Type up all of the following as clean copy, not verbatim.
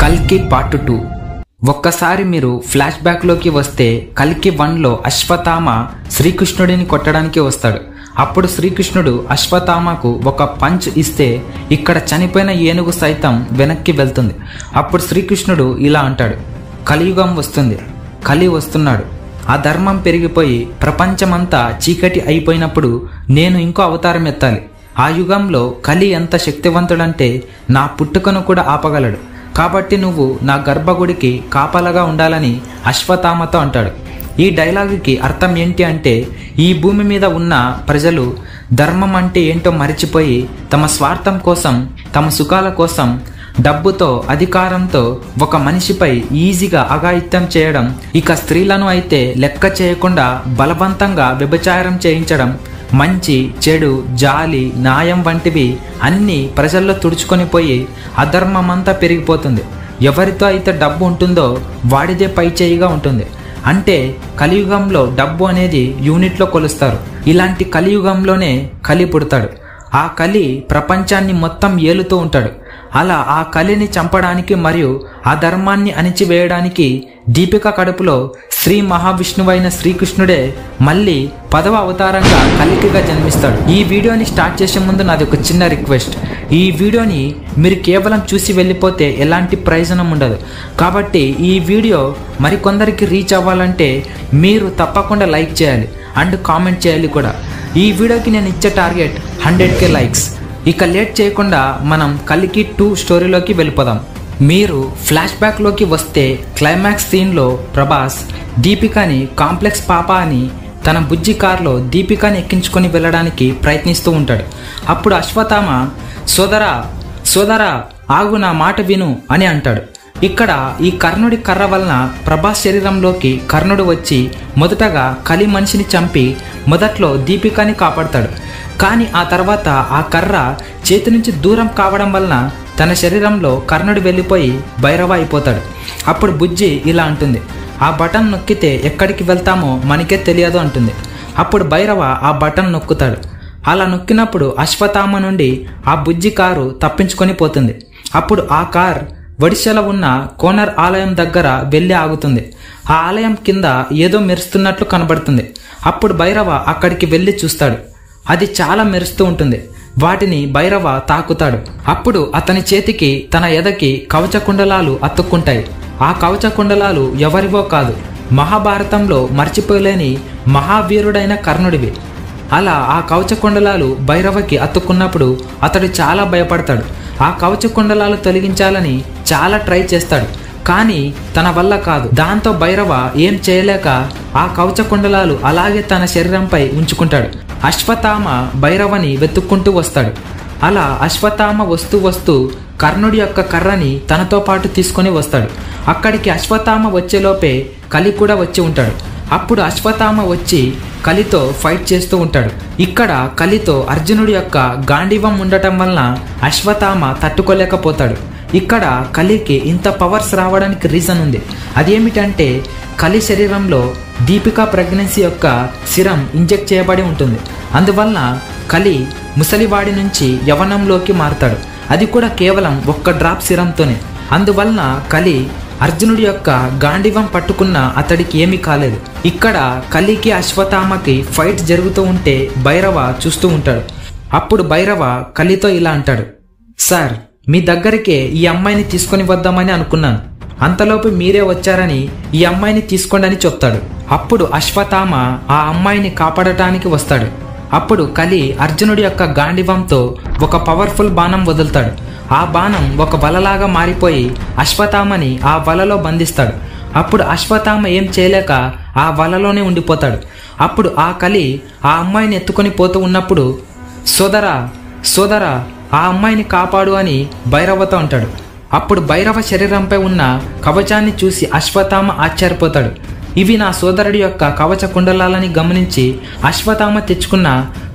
కల్కి పార్ట్ 2. ఒక్కసారి మీరు ఫ్లాష్ బ్యాక్లోకి వస్తే కల్కి 1లో అశ్వత్థామ శ్రీకృష్ణుడిని కొట్టడానికి వస్తాడు. అప్పుడు శ్రీకృష్ణుడు అశ్వత్థామకు ఒక పంచ్ ఇస్తే ఇక్కడ చనిపోయిన ఏనుగు సైతం వెనక్కి వెళ్తుంది. అప్పుడు శ్రీకృష్ణుడు ఇలా అంటాడు, కలియుగం వస్తుంది, కలి వస్తున్నాడు, ఆ ధర్మం పెరిగిపోయి ప్రపంచమంతా చీకటి అయిపోయినప్పుడు నేను ఇంకో అవతారం ఎత్తాలి. ఆ యుగంలో కలి ఎంత శక్తివంతుడంటే నా పుట్టుకను కూడా ఆపగలడు. కాబట్టి నువ్వు నా గర్భగుడికి కాపలాగా ఉండాలని అశ్వత్థామతో అంటాడు. ఈ డైలాగుకి అర్థం ఏంటి అంటే, ఈ భూమి మీద ఉన్న ప్రజలు ధర్మం అంటే ఏంటో మరిచిపోయి తమ స్వార్థం కోసం, తమ సుఖాల కోసం, డబ్బుతో, అధికారంతో ఒక మనిషిపై ఈజీగా అఘాయిత్యం చేయడం, ఇక స్త్రీలను అయితే లెక్క చేయకుండా బలవంతంగా వ్యభిచారం చేయించడం, మంచి, చెడు, జాలి, న్యాయం వంటివి అన్నీ ప్రజల్లో తుడుచుకొని పోయి అధర్మమంతా పెరిగిపోతుంది. ఎవరితో అయితే డబ్బు ఉంటుందో వాడిదే పై చేయిగా ఉంటుంది. అంటే కలియుగంలో డబ్బు అనేది యూనిట్లో కొలుస్తారు. ఇలాంటి కలియుగంలోనే కలి పుడతాడు. ఆ కలి ప్రపంచాన్ని మొత్తం ఏలుతూ ఉంటాడు. అలా ఆ కలిని చంపడానికి మరియు ఆ ధర్మాన్ని అణిచివేయడానికి దీపిక కడుపులో శ్రీ మహావిష్ణువైన శ్రీకృష్ణుడే మళ్ళీ 10వ అవతారంగా కలికిగా జన్మిస్తాడు. ఈ వీడియోని స్టార్ట్ చేసే ముందు నాది ఒక చిన్న రిక్వెస్ట్. ఈ వీడియోని మీరు కేవలం చూసి వెళ్ళిపోతే ఎలాంటి ప్రయోజనం ఉండదు. కాబట్టి ఈ వీడియో మరికొందరికి రీచ్ అవ్వాలంటే మీరు తప్పకుండా లైక్ చేయాలి అండ్ కామెంట్ చేయాలి కూడా. ఈ వీడియోకి నేను ఇచ్చే టార్గెట్ 100K లైక్స్. ఇక లేట్ చేయకుండా మనం కల్కి 2 స్టోరీలోకి వెళ్ళిపోదాం. మీరు ఫ్లాష్ బ్యాక్లోకి వస్తే క్లైమాక్స్ సీన్లో ప్రభాస్ దీపికని కాంప్లెక్స్ పాప అని తన బుజ్జి కార్లో దీపికని ఎక్కించుకొని వెళ్ళడానికి ప్రయత్నిస్తూ ఉంటాడు. అప్పుడు అశ్వత్థామ సోదరా ఆగు, నా మాట విను అని అంటాడు. ఇక్కడ ఈ కర్ణుడి కర్ర వలన ప్రభాస్ శరీరంలోకి కర్ణుడు వచ్చి మొదటగా కలి మనిషిని చంపి మొదట్లో దీపికని కాపాడతాడు. కానీ ఆ తర్వాత ఆ కర్ర చేతి నుంచి దూరం కావడం వలన తన శరీరంలో కర్ణుడు వెళ్ళిపోయి భైరవ అయిపోతాడు. అప్పుడు బుజ్జి ఇలా అంటుంది, ఆ బటన్ నొక్కితే ఎక్కడికి వెళ్తామో మనకే తెలియదు అంటుంది. అప్పుడు భైరవ ఆ బటన్ నొక్కుతాడు. అలా నొక్కినప్పుడు అశ్వత్థామ నుండి ఆ బుజ్జి కారు తప్పించుకొని పోతుంది. అప్పుడు ఆ కార్ ఒడిశాలో ఉన్న కోనర్ ఆలయం దగ్గర వెళ్ళి ఆగుతుంది. ఆ ఆలయం కింద ఏదో మెరుస్తున్నట్లు కనబడుతుంది. అప్పుడు భైరవ అక్కడికి వెళ్ళి చూస్తాడు. అది చాలా మెరుస్తూ ఉంటుంది. వాటిని భైరవ తాకుతాడు. అప్పుడు అతని చేతికి, తన ఎదకి కవచకుండలాలు అతుక్కుంటాయి. ఆ కవచకుండలాలు ఎవరివో కాదు, మహాభారతంలో మర్చిపోలేని మహావీరుడైన కర్ణుడివి. అలా ఆ కవచకుండలాలు భైరవకి అతుక్కున్నప్పుడు అతడు చాలా భయపడతాడు. ఆ కవచకుండలాలు తొలగించాలని చాలా ట్రై చేస్తాడు. కానీ తన వల్ల కాదు. దాంతో భైరవ ఏం చేయలేక ఆ కవచకుండలాలు అలాగే తన శరీరంపై ఉంచుకుంటాడు. అశ్వత్థామ భైరవని వెతుక్కుంటూ వస్తాడు. అలా అశ్వత్థామ వస్తూ కర్ణుడి యొక్క కర్రని తనతో పాటు తీసుకొని వస్తాడు. అక్కడికి అశ్వత్థామ వచ్చేలోపే కలి కూడా వచ్చి ఉంటాడు. అప్పుడు అశ్వత్థామ వచ్చి కలితో ఫైట్ చేస్తూ ఉంటాడు. ఇక్కడ కలితో అర్జునుడి యొక్క గాంధీవం ఉండటం వలన అశ్వత్థామ తట్టుకోలేకపోతాడు. ఇక్కడ కలికి ఇంత పవర్స్ రావడానికి రీజన్ ఉంది. అదేమిటంటే కలి శరీరంలో దీపిక ప్రెగ్నెన్సీ యొక్క సిరం ఇంజెక్ట్ చేయబడి ఉంటుంది. అందువలన కలి ముసలివాడి నుంచి యవనంలోకి మారుతాడు. అది కూడా కేవలం 1 డ్రాప్ సిరంతోనే. అందువలన కలి అర్జునుడి యొక్క గాంధీవం పట్టుకున్న అతడికి ఏమీ కాలేదు. ఇక్కడ కలికి అశ్వత్థామకి ఫైట్ జరుగుతూ ఉంటే భైరవ చూస్తూ ఉంటాడు. అప్పుడు భైరవ కలితో ఇలా అంటాడు, సార్, మీ దగ్గరికే ఈ అమ్మాయిని తీసుకొని వద్దామని అనుకున్నాను. అంతలోపు మీరే వచ్చారని ఈ అమ్మాయిని తీసుకోండి అని చెప్తాడు. అప్పుడు అశ్వత్థామ ఆ అమ్మాయిని కాపాడటానికి వస్తాడు. అప్పుడు కలి అర్జునుడి యొక్క గాంధీవంతో ఒక పవర్ఫుల్ బాణం వదులుతాడు. ఆ బాణం ఒక వలలాగా మారిపోయి అశ్వత్థామని ఆ వలలో బంధిస్తాడు. అప్పుడు అశ్వత్థామ ఏం చేయలేక ఆ వలలోనే ఉండిపోతాడు. అప్పుడు ఆ కలి ఆ అమ్మాయిని ఎత్తుకొని పోతూ ఉన్నప్పుడు సోదరా ఆ అమ్మాయిని కాపాడు అని భైరవతో అంటాడు. అప్పుడు భైరవ శరీరంపై ఉన్న కవచాన్ని చూసి అశ్వత్థామ ఆశ్చర్యపోతాడు. ఇవి నా సోదరుడి యొక్క కవచ కుండలాలని గమనించి అశ్వత్థామ తెచ్చుకున్న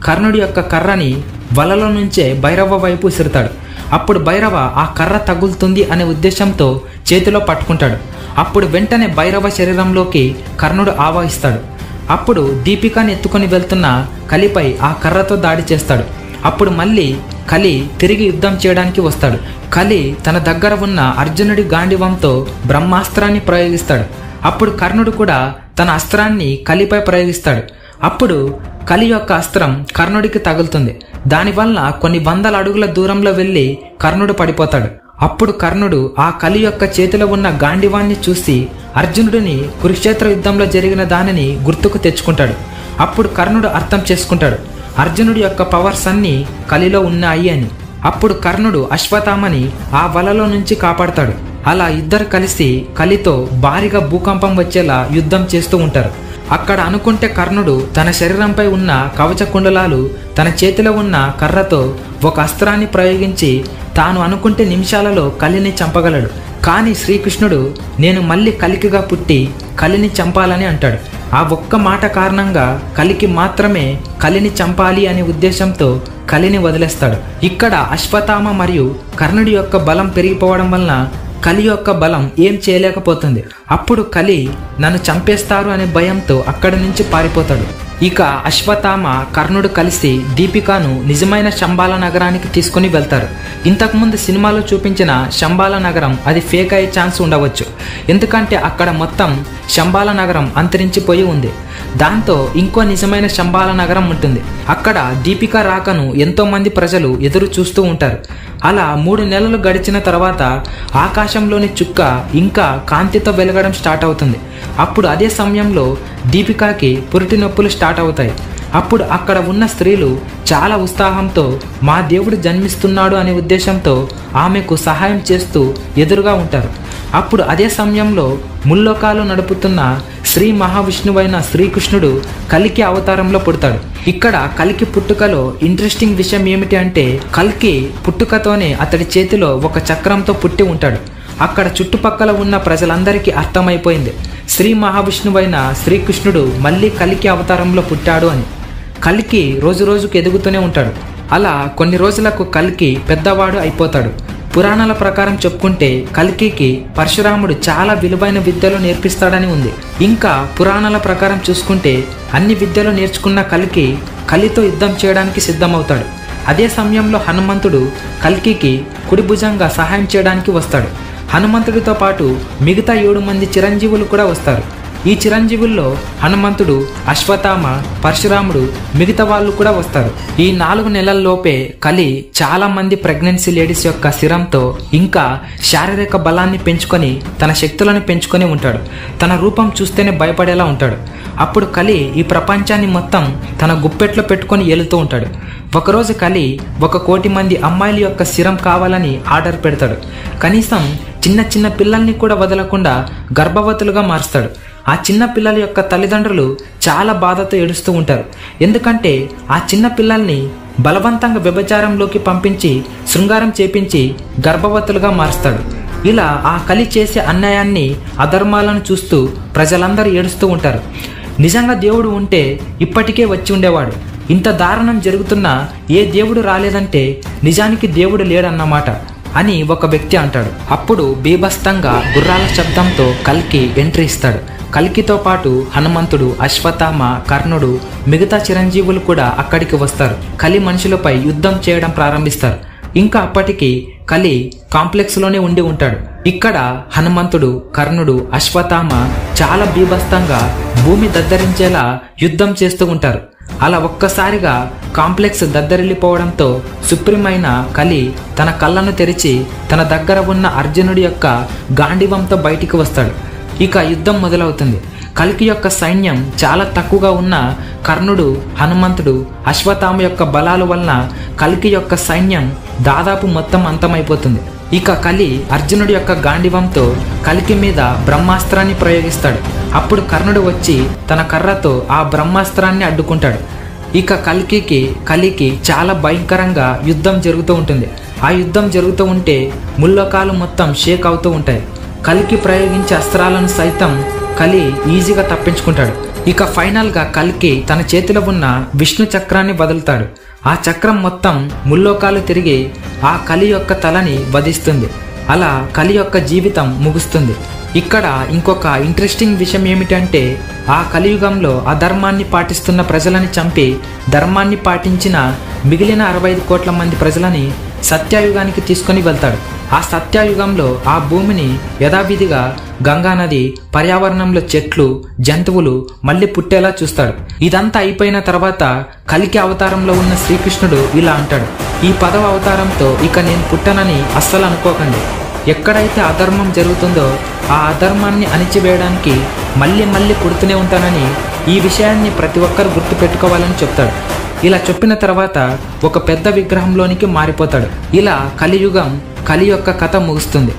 కర్ణుడి యొక్క కర్రని వలలో నుంచే భైరవ వైపు విసురుతాడు. అప్పుడు భైరవ ఆ కర్ర తగులుతుంది అనే ఉద్దేశంతో చేతిలో పట్టుకుంటాడు. అప్పుడు వెంటనే భైరవ శరీరంలోకి కర్ణుడు ఆవాహిస్తాడు. అప్పుడు దీపికని ఎత్తుకొని వెళ్తున్న కలిపై ఆ కర్రతో దాడి చేస్తాడు. అప్పుడు మళ్ళీ కలి తిరిగి యుద్ధం చేయడానికి వస్తాడు. కలి తన దగ్గర ఉన్న అర్జునుడి గాండివంతో బ్రహ్మాస్త్రాన్ని ప్రయోగిస్తాడు. అప్పుడు కర్ణుడు కూడా తన అస్త్రాన్ని కలిపై ప్రయోగిస్తాడు. అప్పుడు కలి యొక్క అస్త్రం కర్ణుడికి తగులుతుంది. దానివల్ల కొన్ని వందల అడుగుల దూరంలో వెళ్ళి కర్ణుడు పడిపోతాడు. అప్పుడు కర్ణుడు ఆ కలి యొక్క చేతిలో ఉన్న గాండివాన్ని చూసి అర్జునుడిని కురుక్షేత్ర యుద్ధంలో జరిగిన దానిని గుర్తుకు తెచ్చుకుంటాడు. అప్పుడు కర్ణుడు అర్థం చేసుకుంటాడు అర్జునుడి యొక్క పవర్స్ అన్నీ కలిలో ఉన్నాయి అని. అప్పుడు కర్ణుడు అశ్వత్థామని ఆ వలలో నుంచి కాపాడతాడు. అలా ఇద్దరు కలిసి కలితో భారీగా భూకంపం వచ్చేలా యుద్ధం చేస్తూ ఉంటారు. అక్కడ అనుకుంటే కర్ణుడు తన శరీరంపై ఉన్న కవచ కుండలాలు తన చేతిలో ఉన్న కర్రతో ఒక అస్త్రాన్ని ప్రయోగించి తాను అనుకుంటే నిమిషాలలో కలిని చంపగలడు. కానీ శ్రీకృష్ణుడు నేను మళ్ళీ కలికిగా పుట్టి కలిని చంపాలని అంటాడు. ఆ ఒక్క మాట కారణంగా కలికి మాత్రమే కలిని చంపాలి అనే ఉద్దేశంతో కలిని వదిలేస్తాడు. ఇక్కడ అశ్వత్థామ మరియు కర్ణుడి యొక్క బలం పెరిగిపోవడం వలన కలి యొక్క బలం ఏం చేయలేకపోతుంది. అప్పుడు కలి నన్ను చంపేస్తారు అనే భయంతో అక్కడి నుంచి పారిపోతాడు. ఇక అశ్వత్థామ కర్ణుడు కలిసి దీపికను నిజమైన శంబాల నగరానికి తీసుకుని వెళ్తారు. ఇంతకుముందు సినిమాలో చూపించిన శంబాల నగరం అది ఫేక్ అయ్యే ఛాన్స్ ఉండవచ్చు. ఎందుకంటే అక్కడ మొత్తం శంబాల నగరం అంతరించిపోయి ఉంది. దాంతో ఇంకో నిజమైన శంబాల నగరం ఉంటుంది. అక్కడ దీపిక రాకను ఎంతో మంది ప్రజలు ఎదురు చూస్తూ ఉంటారు. అలా 3 నెలలు గడిచిన తర్వాత ఆకాశంలోని చుక్క ఇంకా కాంతితో వెలగడం స్టార్ట్ అవుతుంది. అప్పుడు అదే సమయంలో దీపికకి పురిటి నొప్పులు స్టార్ట్ అవుతాయి. అప్పుడు అక్కడ ఉన్న స్త్రీలు చాలా ఉత్సాహంతో మా దేవుడు జన్మిస్తున్నాడు అనే ఉద్దేశంతో ఆమెకు సహాయం చేస్తూ ఎదురుగా ఉంటారు. అప్పుడు అదే సమయంలో ముల్లోకాలు నడుపుతున్న శ్రీ మహావిష్ణువైన శ్రీకృష్ణుడు కల్కి అవతారంలో పుడతాడు. ఇక్కడ కల్కి పుట్టుకలో ఇంట్రెస్టింగ్ విషయం ఏమిటి అంటే కల్కి పుట్టుకతోనే అతడి చేతిలో ఒక చక్రంతో పుట్టి ఉంటాడు. అక్కడ చుట్టుపక్కల ఉన్న ప్రజలందరికీ అర్థమైపోయింది శ్రీ మహావిష్ణువైన శ్రీకృష్ణుడు మళ్ళీ కల్కి అవతారంలో పుట్టాడు అని. కల్కి రోజు రోజుకు ఎదుగుతూనే ఉంటాడు. అలా కొన్ని రోజులకు కల్కి పెద్దవాడు అయిపోతాడు. పురాణాల ప్రకారం చెప్పుకుంటే కల్కికి పరశురాముడు చాలా విలువైన విద్యలు నేర్పిస్తాడని ఉంది. ఇంకా పురాణాల ప్రకారం చూసుకుంటే అన్ని విద్యలు నేర్చుకున్న కల్కి కలితో యుద్ధం చేయడానికి సిద్ధమవుతాడు. అదే సమయంలో హనుమంతుడు కల్కికి కుడి భుజంగా సహాయం చేయడానికి వస్తాడు. హనుమంతుడితో పాటు మిగతా 7 మంది చిరంజీవులు కూడా వస్తారు. ఈ చిరంజీవుల్లో హనుమంతుడు, అశ్వత్థామ, పరశురాముడు మిగతా వాళ్ళు కూడా వస్తారు. ఈ 4 నెలల్లోపే కలి చాలా మంది ప్రెగ్నెన్సీ లేడీస్ యొక్క శిరంతో ఇంకా శారీరక బలాన్ని పెంచుకొని తన శక్తులను పెంచుకొని ఉంటాడు. తన రూపం చూస్తేనే భయపడేలా ఉంటాడు. అప్పుడు కలి ఈ ప్రపంచాన్ని మొత్తం తన గుప్పెట్లో పెట్టుకొని ఏలుతూ ఉంటాడు. ఒకరోజు కలి 1 కోటి మంది అమ్మాయిల యొక్క శిరం కావాలని ఆర్డర్ పెడతాడు. కనీసం చిన్న చిన్న పిల్లల్ని కూడా వదలకుండా గర్భవతులుగా మారుస్తాడు. ఆ చిన్న పిల్లల యొక్క తల్లిదండ్రులు చాలా బాధతో ఏడుస్తూ ఉంటారు. ఎందుకంటే ఆ చిన్న పిల్లల్ని బలవంతంగా వ్యభిచారంలోకి పంపించి శృంగారం చేపించి గర్భవతులుగా మారుస్తాడు. ఇలా ఆ కలి చేసే అన్యాయాన్ని అధర్మాలను చూస్తూ ప్రజలందరూ ఏడుస్తూ ఉంటారు. నిజంగా దేవుడు ఉంటే ఇప్పటికే వచ్చి ఉండేవాడు. ఇంత దారుణం జరుగుతున్నా ఏ దేవుడు రాలేదంటే నిజానికి దేవుడు లేడన్నమాట అని ఒక వ్యక్తి అంటాడు. అప్పుడు బీభత్సంగా గుర్రాల శబ్దంతో కల్కి ఎంట్రీ ఇస్తాడు. కల్కితో పాటు హనుమంతుడు, అశ్వత్థామ, కర్ణుడు మిగతా చిరంజీవులు కూడా అక్కడికి వస్తారు. కలి మనుషులపై యుద్ధం చేయడం ప్రారంభిస్తారు. ఇంకా అప్పటికి కలి కాంప్లెక్స్లోనే ఉండి ఉంటాడు. ఇక్కడ హనుమంతుడు, కర్ణుడు, అశ్వత్థామ చాలా బీభత్సంగా భూమి దద్దరించేలా యుద్ధం చేస్తూ ఉంటారు. అలా ఒక్కసారిగా కాంప్లెక్స్ దద్దరిల్లిపోవడంతో సుప్రీం అయిన కలి తన కళ్ళను తెరిచి తన దగ్గర ఉన్న అర్జునుడి యొక్క గాండివంతో బయటికి వస్తాడు. ఇక యుద్ధం మొదలవుతుంది. కల్కి యొక్క సైన్యం చాలా తక్కువగా ఉన్న కర్ణుడు, హనుమంతుడు, అశ్వత్థామ యొక్క బలాల వలన కల్కి యొక్క సైన్యం దాదాపు మొత్తం అంతమైపోతుంది. ఇక కలి అర్జునుడి యొక్క గాండివంతో కల్కి మీద బ్రహ్మాస్త్రాన్ని ప్రయోగిస్తాడు. అప్పుడు కర్ణుడు వచ్చి తన కర్రతో ఆ బ్రహ్మాస్త్రాన్ని అడ్డుకుంటాడు. ఇక కలికి చాలా భయంకరంగా యుద్ధం జరుగుతూ ఉంటుంది. ఆ యుద్ధం జరుగుతూ ఉంటే ముల్లోకాలు మొత్తం షేక్ అవుతూ ఉంటాయి. కల్కి ప్రయోగించే అస్త్రాలను సైతం కలి ఈజీగా తప్పించుకుంటాడు. ఇక ఫైనల్గా కల్కి తన చేతిలో ఉన్న విష్ణు చక్రాన్ని వదులుతాడు. ఆ చక్రం మొత్తం ముల్లోకాలు తిరిగి ఆ కలి యొక్క తలని వధిస్తుంది. అలా కలి యొక్క జీవితం ముగుస్తుంది. ఇక్కడ ఇంకొక ఇంట్రెస్టింగ్ విషయం ఏమిటంటే ఆ కలియుగంలో అధర్మాన్ని పాటిస్తున్న ప్రజలని చంపి ధర్మాన్ని పాటించిన మిగిలిన 65 కోట్ల మంది ప్రజలని సత్యయుగానికి తీసుకొని వెళ్తాడు. ఆ సత్యయుగంలో ఆ భూమిని యథావిధిగా గంగానది, పర్యావరణంలో చెట్లు, జంతువులు మళ్ళీ పుట్టేలా చూస్తాడు. ఇదంతా అయిపోయిన తర్వాత కలికి అవతారంలో ఉన్న శ్రీకృష్ణుడు ఇలా అంటాడు, ఈ 10వ అవతారంతో ఇక నేను పుట్టనని అస్సలు అనుకోకండి. ఎక్కడైతే అధర్మం జరుగుతుందో ఆ అధర్మాన్ని అణిచివేయడానికి మళ్ళీ పుడుతూనే ఉంటానని, ఈ విషయాన్ని ప్రతి ఒక్కరు గుర్తుపెట్టుకోవాలని చెప్తాడు. ఇలా చెప్పిన తర్వాత ఒక పెద్ద విగ్రహంలోనికి మారిపోతాడు. ఇలా కలియుగం, కలి యొక్క కథ ముగుస్తుంది.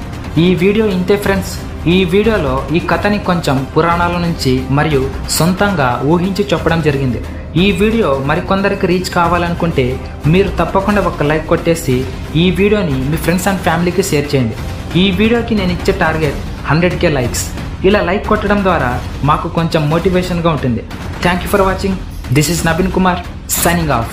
ఈ వీడియో ఇంతే ఫ్రెండ్స్. ఈ వీడియోలో ఈ కథని కొంచెం పురాణాల నుంచి మరియు సొంతంగా ఊహించి చెప్పడం జరిగింది. ఈ వీడియో మరికొందరికి రీచ్ కావాలనుకుంటే మీరు తప్పకుండా ఒక లైక్ కొట్టేసి ఈ వీడియోని మీ ఫ్రెండ్స్ అండ్ ఫ్యామిలీకి షేర్ చేయండి. ఈ వీడియోకి నేను ఇచ్చే టార్గెట్ 100K లైక్స్. ఇలా లైక్ కొట్టడం ద్వారా మాకు కొంచెం మోటివేషన్గా ఉంటుంది. Thank you for watching. This is Naveen Kumar signing off.